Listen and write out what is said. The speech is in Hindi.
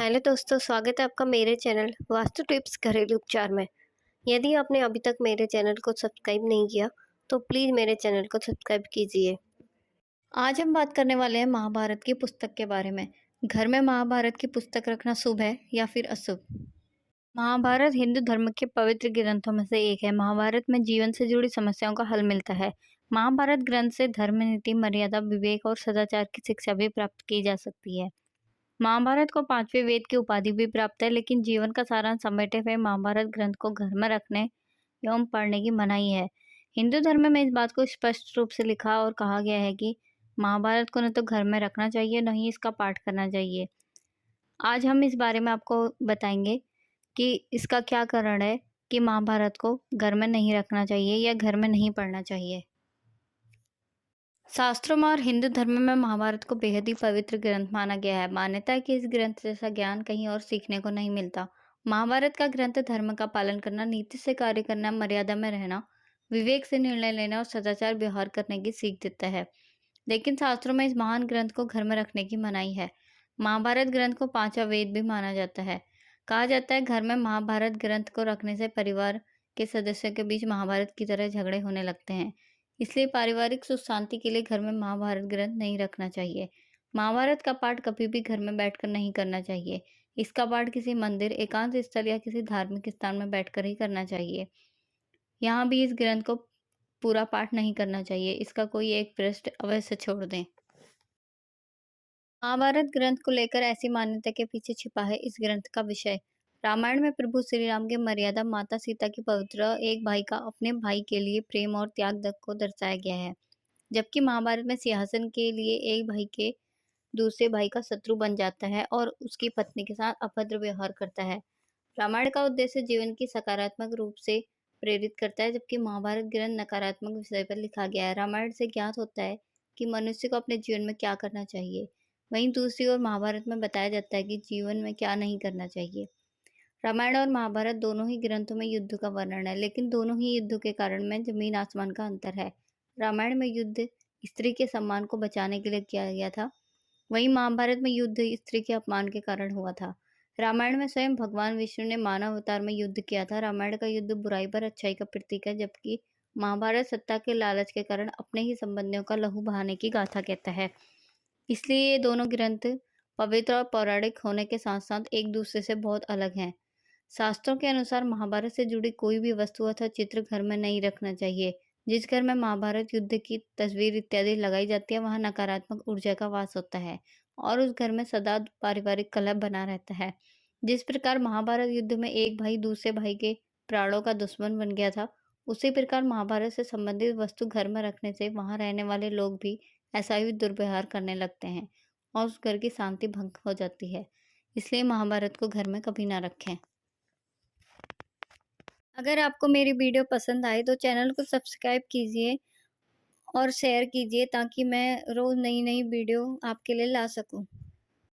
हेलो दोस्तों, स्वागत है आपका मेरे चैनल वास्तु टिप्स घरेलू उपचार में। यदि आपने अभी तक मेरे चैनल को सब्सक्राइब नहीं किया तो प्लीज़ मेरे चैनल को सब्सक्राइब कीजिए। आज हम बात करने वाले हैं महाभारत की पुस्तक के बारे में। घर में महाभारत की पुस्तक रखना शुभ है या फिर अशुभ? महाभारत हिंदू धर्म के पवित्र ग्रंथों में से एक है। महाभारत में जीवन से जुड़ी समस्याओं का हल मिलता है। महाभारत ग्रंथ से धर्म, नीति, मर्यादा, विवेक और सदाचार की शिक्षा भी प्राप्त की जा सकती है। महाभारत को पांचवें वेद की उपाधि भी प्राप्त है, लेकिन जीवन का सारांश समेटे हुए महाभारत ग्रंथ को घर में रखने एवं पढ़ने की मनाही है। हिंदू धर्म में इस बात को स्पष्ट रूप से लिखा और कहा गया है कि महाभारत को न तो घर में रखना चाहिए, न ही इसका पाठ करना चाहिए। आज हम इस बारे में आपको बताएंगे कि इसका क्या कारण है कि महाभारत को घर में नहीं रखना चाहिए या घर में नहीं पढ़ना चाहिए। शास्त्रों में और हिंदू धर्म में महाभारत को बेहद ही पवित्र ग्रंथ माना गया है। मान्यता है कि इस ग्रंथ जैसा ज्ञान कहीं और सीखने को नहीं मिलता। महाभारत का ग्रंथ धर्म का पालन करना, नीति से कार्य करना, मर्यादा में रहना, विवेक से निर्णय लेना और सदाचार व्यवहार करने की सीख देता है। लेकिन शास्त्रों में इस महान ग्रंथ को घर में रखने की मनाही है। महाभारत ग्रंथ को पांचवा वेद भी माना जाता है। कहा जाता है घर में महाभारत ग्रंथ को रखने से परिवार के सदस्यों के बीच महाभारत की तरह झगड़े होने लगते हैं। इसलिए पारिवारिक सुख शांति के लिए घर में महाभारत ग्रंथ नहीं रखना चाहिए। महाभारत का पाठ कभी भी घर में बैठकर नहीं करना चाहिए। इसका पाठ किसी मंदिर, एकांत स्थल या किसी धार्मिक स्थान में बैठकर ही करना चाहिए। यहाँ भी इस ग्रंथ को पूरा पाठ नहीं करना चाहिए। इसका कोई एक पृष्ठ अवश्य छोड़ दें। महाभारत ग्रंथ को लेकर ऐसी मान्यता के पीछे छिपा है इस ग्रंथ का विषय। रामायण में प्रभु श्री राम की मर्यादा, माता सीता की पवित्र, एक भाई का अपने भाई के लिए प्रेम और त्याग को दर्शाया गया है। जबकि महाभारत में सिंहासन के लिए एक भाई के दूसरे भाई का शत्रु बन जाता है और उसकी पत्नी के साथ अभद्र व्यवहार करता है। रामायण का उद्देश्य जीवन की सकारात्मक रूप से प्रेरित करता है, जबकि महाभारत ग्रंथ नकारात्मक विषय पर लिखा गया है। रामायण से ज्ञात होता है कि मनुष्य को अपने जीवन में क्या करना चाहिए, वहीं दूसरी ओर महाभारत में बताया जाता है कि जीवन में क्या नहीं करना चाहिए। रामायण और महाभारत दोनों ही ग्रंथों में युद्ध का वर्णन है, लेकिन दोनों ही युद्ध के कारण में जमीन आसमान का अंतर है। रामायण में युद्ध स्त्री के सम्मान को बचाने के लिए किया गया था, वहीं महाभारत में युद्ध स्त्री के अपमान के कारण हुआ था। रामायण में स्वयं भगवान विष्णु ने मानव अवतार में युद्ध किया था। रामायण का युद्ध बुराई पर अच्छाई का प्रतीक है, जबकि महाभारत सत्ता के लालच के कारण अपने ही संबंधियों का लहू बहाने की गाथा कहता है। इसलिए ये दोनों ग्रंथ पवित्र और पौराणिक होने के साथ साथ एक दूसरे से बहुत अलग हैं। शास्त्रों के अनुसार महाभारत से जुड़ी कोई भी वस्तु अथवा चित्र घर में नहीं रखना चाहिए। जिस घर में महाभारत युद्ध की तस्वीर इत्यादि लगाई जाती है, वहां नकारात्मक ऊर्जा का वास होता है और उस घर में सदा पारिवारिक कलह बना रहता है। जिस प्रकार महाभारत युद्ध में एक भाई दूसरे भाई के प्राणों का दुश्मन बन गया था, उसी प्रकार महाभारत से संबंधित वस्तु घर में रखने से वहां रहने वाले लोग भी ऐसा ही दुर्व्यवहार करने लगते हैं और उस घर की शांति भंग हो जाती है। इसलिए महाभारत को घर में कभी ना रखें। अगर आपको मेरी वीडियो पसंद आए तो चैनल को सब्सक्राइब कीजिए और शेयर कीजिए ताकि मैं रोज नई नई वीडियो आपके लिए ला सकूं।